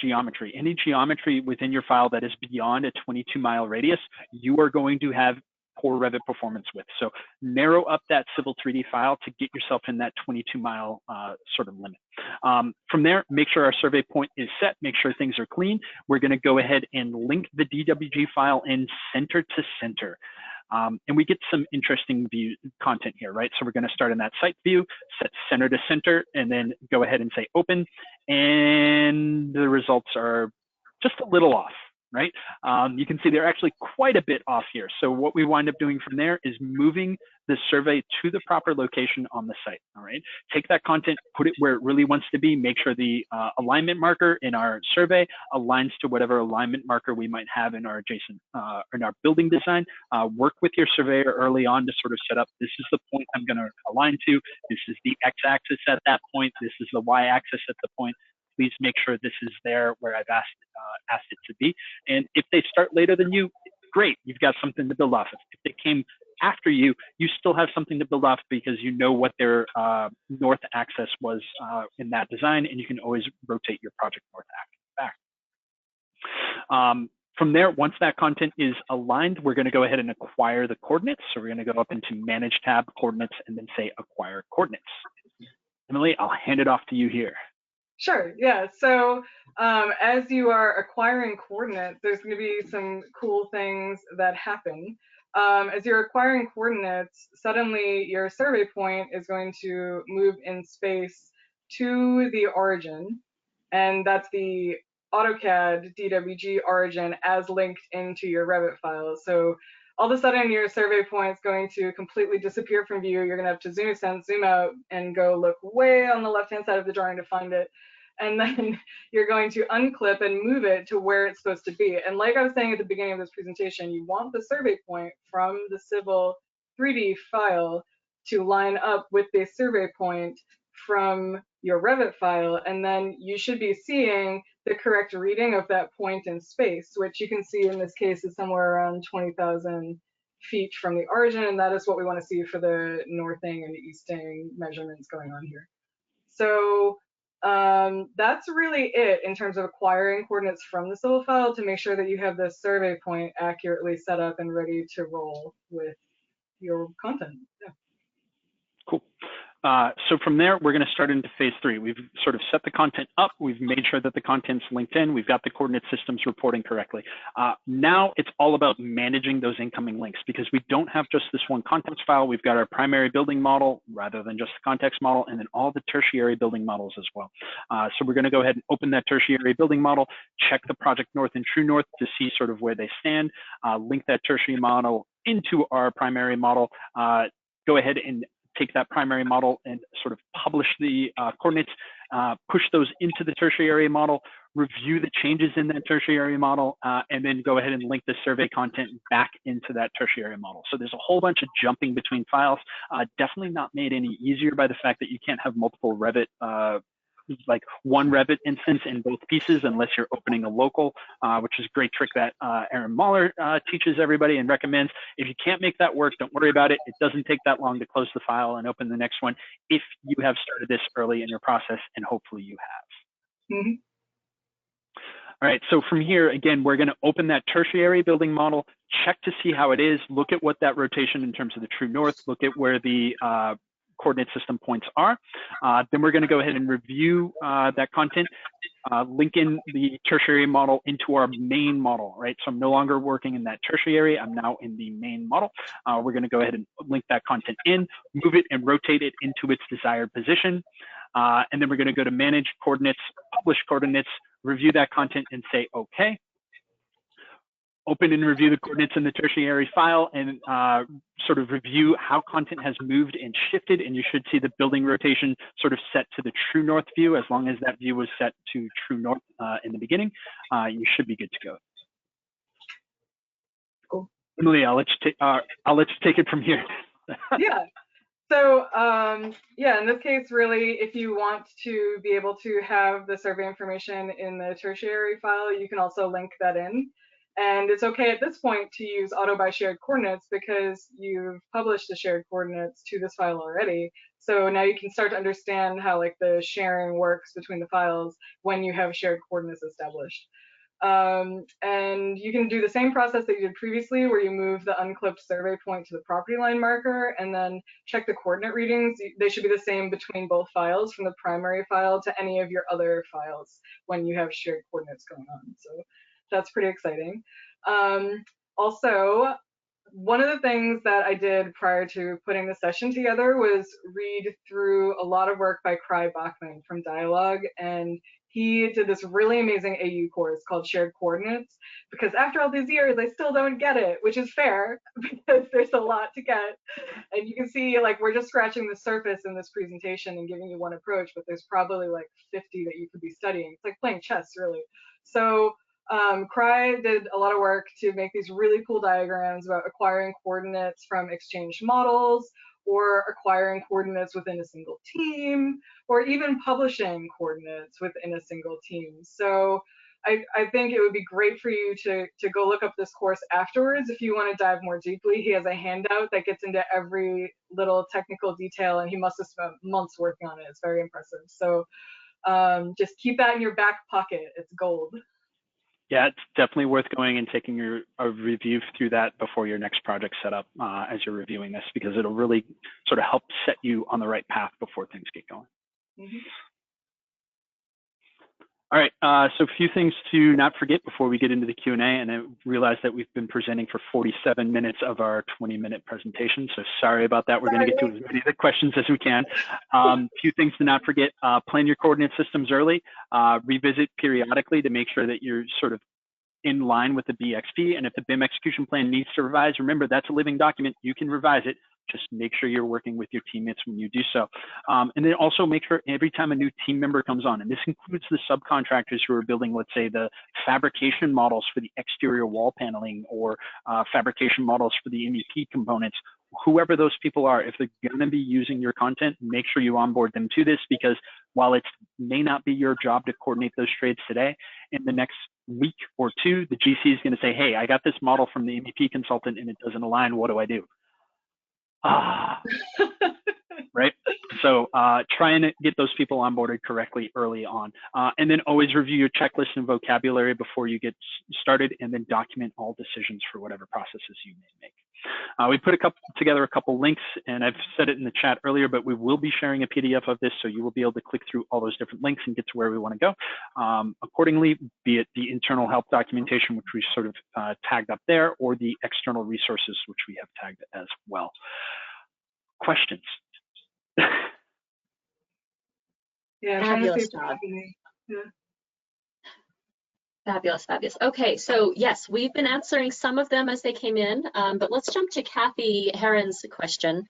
geometry. Any geometry within your file that is beyond a 22-mile radius, you are going to have poor Revit performance with. So narrow up that Civil 3D file to get yourself in that 22-mile sort of limit. From there, make sure our survey point is set, make sure things are clean. We're going to go ahead and link the DWG file in center to center. And we get some interesting view content here, right? So we're going to start in that site view, set center to center, and then go ahead and say open. And the results are just a little off, right? You can see they're actually quite a bit off here. So what we wind up doing from there is moving the survey to the proper location on the site, all right? Take that content, put it where it really wants to be, make sure the alignment marker in our survey aligns to whatever alignment marker we might have in our adjacent, in our building design. Work with your surveyor early on to sort of set up, this is the point I'm gonna align to, this is the x-axis at that point, this is the y-axis at the point. Please make sure this is there where I've asked it to be. And if they start later than you, great, you've got something to build off of. If they came after you, you still have something to build off because you know what their north axis was in that design, and you can always rotate your project north axis back. From there, once that content is aligned, we're going to go ahead and acquire the coordinates. So we're going to go up into Manage tab, Coordinates, and then say Acquire Coordinates. Emily, I'll hand it off to you here. Sure, yeah. So as you are acquiring coordinates, there's going to be some cool things that happen. As you're acquiring coordinates, suddenly your survey point is going to move in space to the origin, and that's the AutoCAD DWG origin as linked into your Revit file. So all of a sudden your survey point is going to completely disappear from view. You're going to have to zoom out and go look way on the left-hand side of the drawing to find it. And then you're going to unclip and move it to where it's supposed to be. And like I was saying at the beginning of this presentation, you want the survey point from the Civil 3D file to line up with the survey point from your Revit file, and then you should be seeing the correct reading of that point in space, which you can see in this case is somewhere around 20,000 feet from the origin, and that is what we want to see for the northing and easting measurements going on here. So that's really it in terms of acquiring coordinates from the Civil file to make sure that you have the survey point accurately set up and ready to roll with your content. Yeah. Cool. So from there, we're going to start into phase 3. We've sort of set the content up. We've made sure that the content's linked in. We've got the coordinate systems reporting correctly. Now it's all about managing those incoming links because we don't have just this one context file. We've got our primary building model rather than just the context model, and then all the tertiary building models as well. So we're going to go ahead and open that tertiary building model, check the project north and true north to see sort of where they stand, link that tertiary model into our primary model, go ahead and take that primary model and sort of publish the coordinates, push those into the tertiary model, review the changes in that tertiary model, and then go ahead and link the survey content back into that tertiary model. So there's a whole bunch of jumping between files, definitely not made any easier by the fact that you can't have multiple Revit, like one Revit instance in both pieces unless you're opening a local, which is a great trick that Aaron Mahler teaches everybody and recommends. If you can't make that work, don't worry about it. It doesn't take that long to close the file and open the next one if you have started this early in your process, and hopefully you have. Mm-hmm. All right, so from here, again, we're going to open that tertiary building model, check to see how it is, look at what that rotation in terms of the true north, look at where the coordinate system points are. Then we're going to go ahead and review that content, link in the tertiary model into our main model, right? So I'm no longer working in that tertiary, I'm now in the main model. We're gonna go ahead and link that content in, move it and rotate it into its desired position. And then we're gonna go to manage coordinates, publish coordinates, review that content and say, okay. Open and review the coordinates in the tertiary file and sort of review how content has moved and shifted. And you should see the building rotation sort of set to the true north view. As long as that view was set to true north in the beginning, you should be good to go. Cool. Emily, I'll let you take it from here. Yeah. So yeah, in this case, really, if you want to be able to have the survey information in the tertiary file, you can also link that in. And it's okay at this point to use auto by shared coordinates because you've published the shared coordinates to this file already. So now you can start to understand how like the sharing works between the files when you have shared coordinates established. And you can do the same process that you did previously where you move the unclipped survey point to the property line marker and then check the coordinate readings. They should be the same between both files, from the primary file to any of your other files when you have shared coordinates going on. So that's pretty exciting. Also, one of the things that I did prior to putting the session together was read through a lot of work by Cry Bachman from Dialogue, and he did this really amazing AU course called Shared Coordinates, because after all these years, I still don't get it, which is fair because there's a lot to get. And you can see like we're just scratching the surface in this presentation and giving you one approach, but there's probably like 50 that you could be studying. It's like playing chess, really. So Cry did a lot of work to make these really cool diagrams about acquiring coordinates from exchanged models, or acquiring coordinates within a single team, or even publishing coordinates within a single team. So I think it would be great for you to go look up this course afterwards if you want to dive more deeply. He has a handout that gets into every little technical detail, and he must have spent months working on it. It's very impressive. So just keep that in your back pocket. It's gold. Yeah, it's definitely worth going and taking a review through that before your next project set up as you're reviewing this, because it'll really sort of help set you on the right path before things get going. Mm-hmm. All right, so a few things to not forget before we get into the Q&A, and I realize that we've been presenting for 47 minutes of our 20-minute presentation, so sorry about that. We're going to get to as many of the questions as we can. A few things to not forget: plan your coordinate systems early, revisit periodically to make sure that you're sort of in line with the BXP, and if the BIM execution plan needs to revise, remember that's a living document, you can revise it. Just make sure you're working with your teammates when you do so. And then also make sure every time a new team member comes on, and this includes the subcontractors who are building, let's say, the fabrication models for the exterior wall paneling, or fabrication models for the MEP components, whoever those people are, if they're going to be using your content, make sure you onboard them to this, because while it may not be your job to coordinate those trades today, in the next week or two, the GC is going to say, hey, I got this model from the MEP consultant and it doesn't align. What do I do? Right? So try and get those people onboarded correctly early on. And then always review your checklist and vocabulary before you get started, and then document all decisions for whatever processes you may make. We put together a couple links, and I've said it in the chat earlier, but we will be sharing a PDF of this, so you will be able to click through all those different links and get to where we want to go. Accordingly, be it the internal help documentation, which we sort of tagged up there, or the external resources, which we have tagged as well. Questions? Yeah, Fabulous job. Yeah. Fabulous, fabulous. Okay, so yes, we've been answering some of them as they came in, but let's jump to Kathy Heron's question.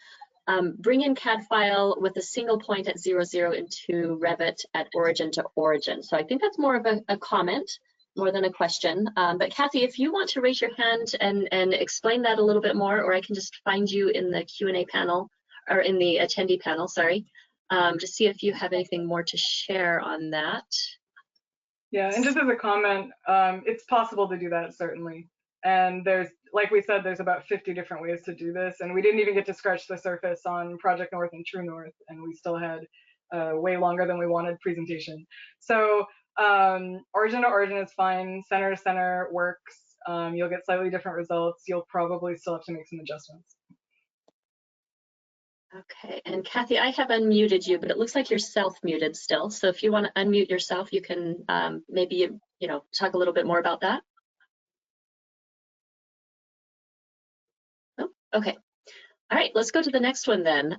Bring in CAD file with a single point at 0, 0 into Revit at origin to origin. So I think that's more of a comment, more than a question. But Kathy, if you want to raise your hand and explain that a little bit more, or I can just find you in the Q&A panel, or in the attendee panel, sorry, to see if you have anything more to share on that. Yeah, and just as a comment, it's possible to do that, certainly. And there's, like we said, there's about 50 different ways to do this. And we didn't even get to scratch the surface on Project North and True North, and we still had way longer than we wanted presentation. So origin to origin is fine. Center to center works. You'll get slightly different results. You'll probably still have to make some adjustments. Okay, and Kathy, I have unmuted you, but it looks like you're self-muted still. So if you want to unmute yourself, you can maybe, talk a little bit more about that. Oh, okay. All right, let's go to the next one then.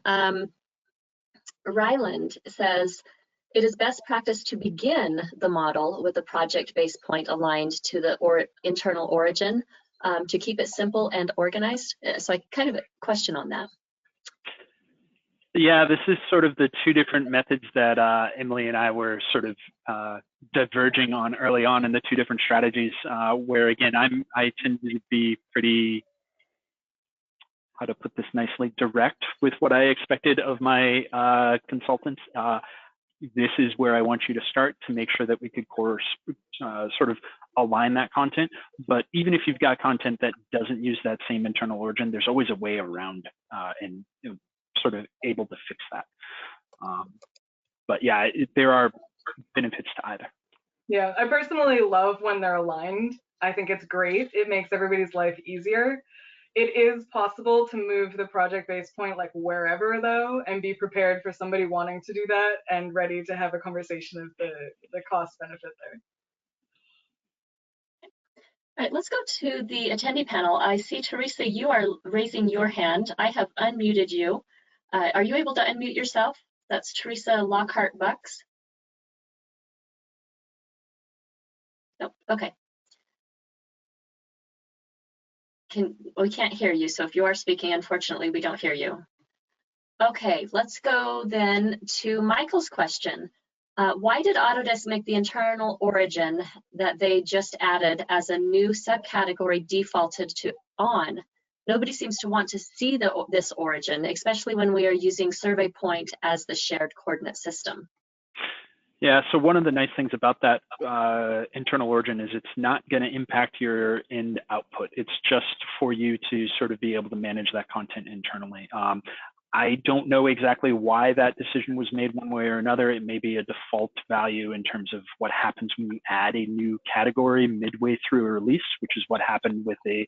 Ryland says, it is best practice to begin the model with a project-based point aligned to the internal origin to keep it simple and organized. So I kind of question on that. Yeah, this is sort of the two different methods that Emily and I were sort of diverging on early on in the two different strategies, where again, I tend to be pretty, how to put this nicely, direct with what I expected of my consultants. This is where I want you to start to make sure that we could sort of align that content. But even if you've got content that doesn't use that same internal origin, there's always a way around and sort of able to fix that. But yeah, there are benefits to either. Yeah, I personally love when they're aligned. I think it's great. It makes everybody's life easier. It is possible to move the project-based point like wherever though, and be prepared for somebody wanting to do that and ready to have a conversation of the cost benefit there. All right, let's go to the attendee panel. I see, Teresa, you are raising your hand. I have unmuted you. Are you able to unmute yourself? That's Teresa Lockhart-Bucks. Nope, okay. We can't hear you, so if you are speaking, unfortunately, we don't hear you. Okay, let's go then to Michael's question. Why did Autodesk make the internal origin that they just added as a new subcategory defaulted to on? Nobody seems to want to see this origin, especially when we are using survey point as the shared coordinate system. Yeah, so one of the nice things about that internal origin is it's not going to impact your end output. It's just for you to sort of be able to manage that content internally. I don't know exactly why that decision was made one way or another. It may be a default value in terms of what happens when you add a new category midway through a release, which is what happened with a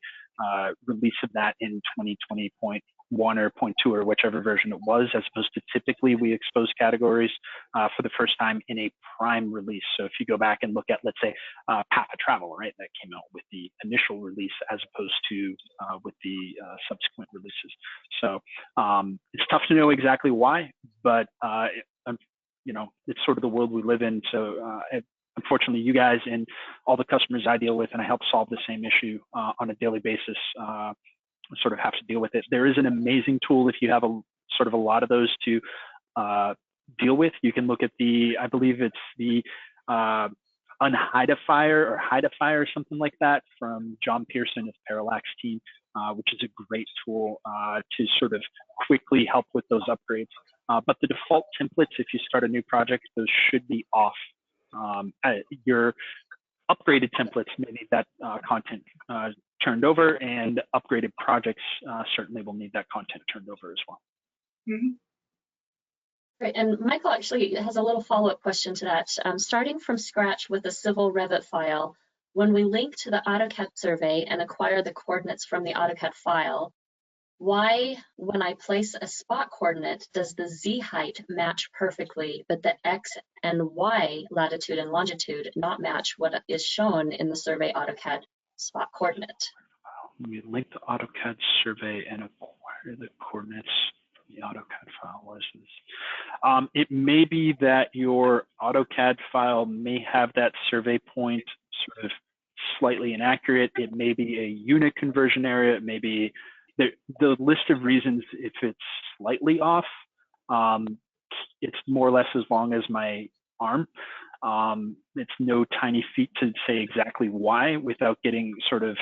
release of that in 2020.1 or 0.2 or whichever version it was, as opposed to typically we expose categories for the first time in a prime release. So if you go back and look at, let's say, Path of Travel, right, that came out with the initial release as opposed to with the subsequent releases. So it's tough to know exactly why, but it's sort of the world we live in. So unfortunately, you guys and all the customers I deal with, and I help solve the same issue on a daily basis, sort of have to deal with it. There is an amazing tool if you have a sort of a lot of those to deal with. You can look at I believe it's the Unhidifier or Hidifier or something like that from John Pearson of Parallax team, which is a great tool to sort of quickly help with those upgrades. But the default templates, if you start a new project, those should be off. Your upgraded templates may need that content turned over, and upgraded projects certainly will need that content turned over as well. Mm-hmm. Great, and Michael actually has a little follow-up question to that. Starting from scratch with a civil Revit file, when we link to the AutoCAD survey and acquire the coordinates from the AutoCAD file, why, when I place a spot coordinate, does the Z height match perfectly, but the X and Y latitude and longitude not match what is shown in the survey AutoCAD spot coordinate? We link the AutoCAD survey and acquire the coordinates from the AutoCAD file. What is this? It may be that your AutoCAD file may have that survey point sort of slightly inaccurate. It may be a unit conversion area. It may be the list of reasons if it's slightly off. It's more or less as long as my arm. It's no tiny feat to say exactly why without getting sort of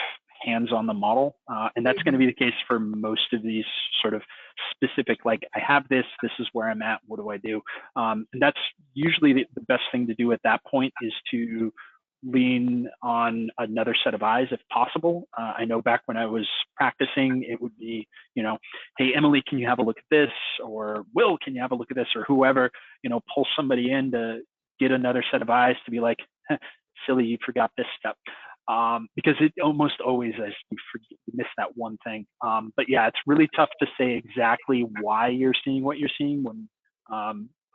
hands on the model. And that's going to be the case for most of these sort of specific, like I have this is where I'm at, what do I do? And that's usually the best thing to do at that point is to lean on another set of eyes if possible. I know back when I was practicing, it would be, hey, Emily, can you have a look at this? Or Will, can you have a look at this? Or whoever, pull somebody in to get another set of eyes to be like, silly, you forgot this step. because it almost always is you miss that one thing. But yeah, it's really tough to say exactly why you're seeing what you're seeing when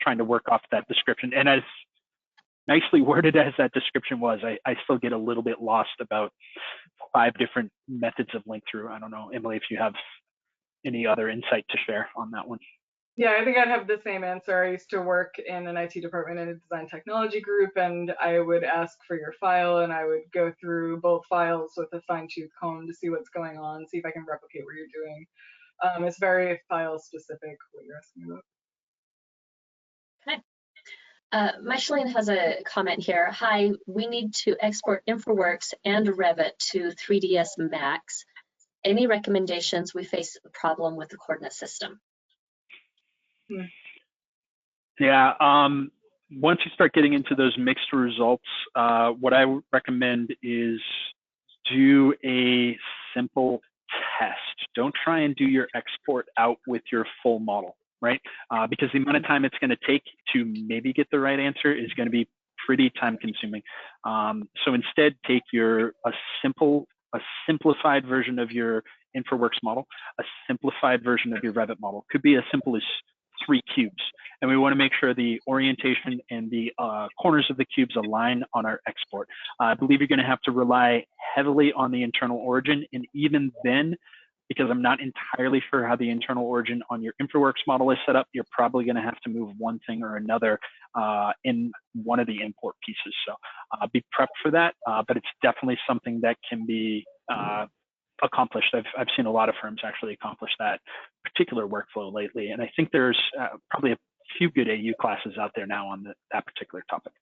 trying to work off that description. And as nicely worded as that description was, I still get a little bit lost about 5 different methods of link through. I don't know, Emily, if you have any other insight to share on that one. Yeah, I think I'd have the same answer. I used to work in an IT department in a design technology group, and I would ask for your file, and I would go through both files with a fine-tooth comb to see what's going on, see if I can replicate what you're doing. It's very file specific what you're asking about. Okay. Micheline has a comment here. Hi, we need to export InfraWorks and Revit to 3ds Max. Any recommendations? We face a problem with the coordinate system. Yeah, once you start getting into those mixed results, what I would recommend is do a simple test. Don't try and do your export out with your full model, right? Because the amount of time it's going to take to maybe get the right answer is going to be pretty time consuming. So instead, take a simplified version of your InfraWorks model, a simplified version of your Revit model. Could be as simple as 3 cubes. And we want to make sure the orientation and the corners of the cubes align on our export. I believe you're going to have to rely heavily on the internal origin. And even then, because I'm not entirely sure how the internal origin on your InfraWorks model is set up, you're probably going to have to move one thing or another in one of the import pieces. So be prepped for that, but it's definitely something that can be accomplished. I've seen a lot of firms actually accomplish that particular workflow lately. And I think there's probably a few good AU classes out there now on that particular topic.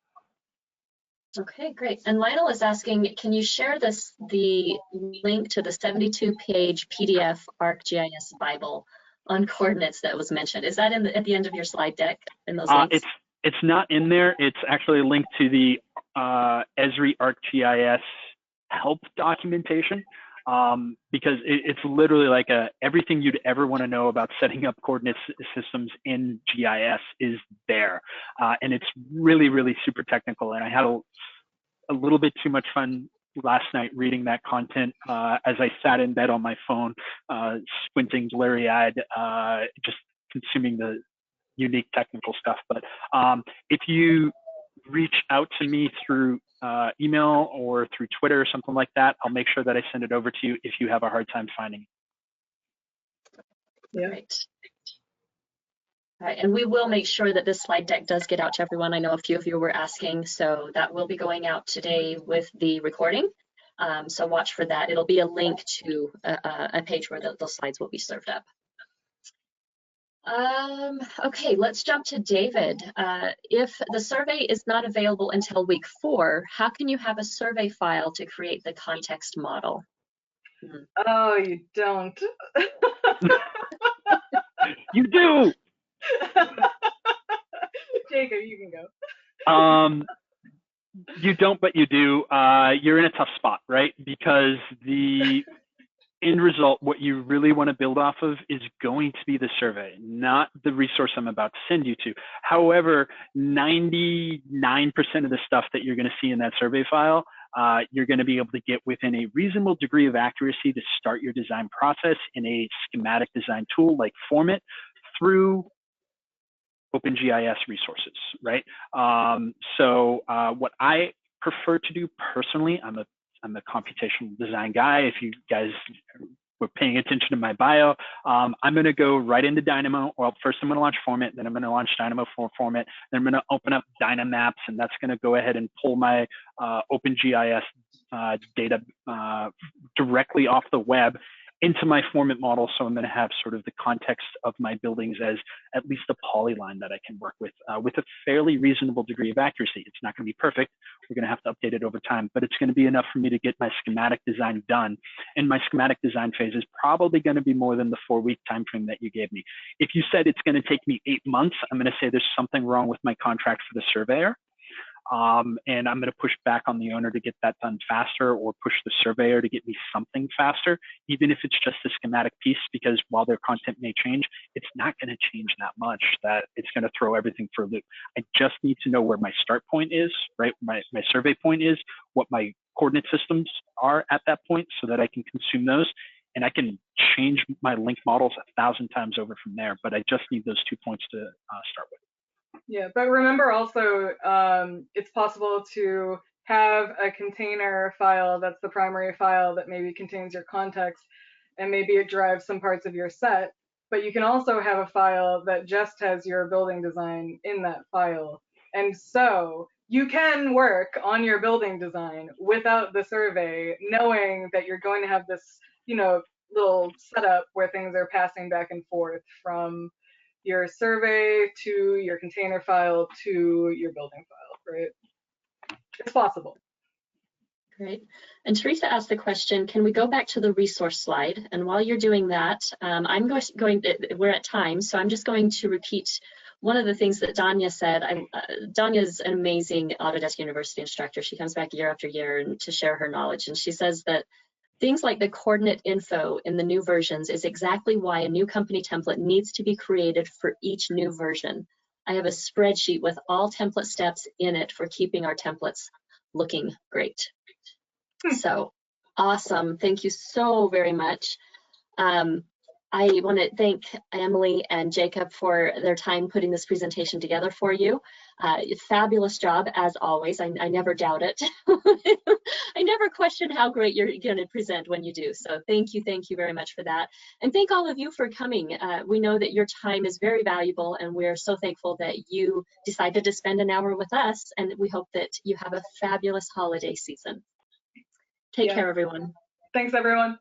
Okay, great. And Lionel is asking, can you share the link to the 72-page PDF ARCGIS Bible on coordinates that was mentioned? Is that at the end of your slide deck in those links? It's not in there. It's actually linked to the Esri ARCGIS help documentation. Because it's literally like everything you'd ever want to know about setting up coordinate systems in GIS is there. And it's really, really super technical. And I had a little bit too much fun last night reading that content as I sat in bed on my phone, squinting blurry-eyed, just consuming the unique technical stuff. But if you reach out to me through email or through Twitter or something like that, I'll make sure that I send it over to you if you have a hard time finding it. Yeah. Right. All right, and we will make sure that this slide deck does get out to everyone. I know a few of you were asking, so that will be going out today with the recording. So watch for that. It'll be a link to a page where those slides will be served up. Okay, let's jump to David. If the survey is not available until week 4, how can you have a survey file to create the context model? Oh, you don't. You do. Jacob, you can go. You don't, but you do. You're in a tough spot, right? Because the end result, what you really want to build off of is going to be the survey, not the resource I'm about to send you to. However, 99% of the stuff that you're going to see in that survey file, you're going to be able to get within a reasonable degree of accuracy to start your design process in a schematic design tool like Format through OpenGIS resources, right? So what I prefer to do personally, I'm a computational design guy. If you guys were paying attention to my bio, I'm going to go right into Dynamo. Well, first I'm going to launch Format, then I'm going to launch Dynamo for Format, then I'm going to open up Dynamaps, and that's going to go ahead and pull my OpenGIS data directly off the web into my Format model. So I'm going to have sort of the context of my buildings as at least a polyline that I can work with a fairly reasonable degree of accuracy. It's not going to be perfect. We're going to have to update it over time, but it's going to be enough for me to get my schematic design done. And my schematic design phase is probably going to be more than the 4-week time frame that you gave me. If you said it's going to take me 8 months, I'm going to say there's something wrong with my contract for the surveyor. And I'm going to push back on the owner to get that done faster, or push the surveyor to get me something faster, even if it's just a schematic piece, because while their content may change, it's not going to change that much that it's going to throw everything for a loop. I just need to know where my start point is, right? My survey point is, what my coordinate systems are at that point so that I can consume those. And I can change my link models 1,000 times over from there, but I just need those 2 points to start with. Yeah, but remember also, it's possible to have a container file that's the primary file that maybe contains your context, and maybe it drives some parts of your set, but you can also have a file that just has your building design in that file. And so you can work on your building design without the survey, knowing that you're going to have this, you know, little setup where things are passing back and forth from your survey to your container file to your building file, right? It's possible. Great. And Teresa asked the question, can we go back to the resource slide? And while you're doing that, we're at time, so I'm just going to repeat one of the things that Danya said. Danya's an amazing Autodesk University instructor. She comes back year after year to share her knowledge. And she says that things like the coordinate info in the new versions is exactly why a new company template needs to be created for each new version. I have a spreadsheet with all template steps in it for keeping our templates looking great. So awesome. Thank you so very much. I want to thank Emily and Jacob for their time putting this presentation together for you. Fabulous job, as always. I never doubt it. I never question how great you're going to present when you do. So thank you very much for that. And thank all of you for coming. We know that your time is very valuable, and we're so thankful that you decided to spend an hour with us, and we hope that you have a fabulous holiday season. Take care, everyone. Thanks, everyone.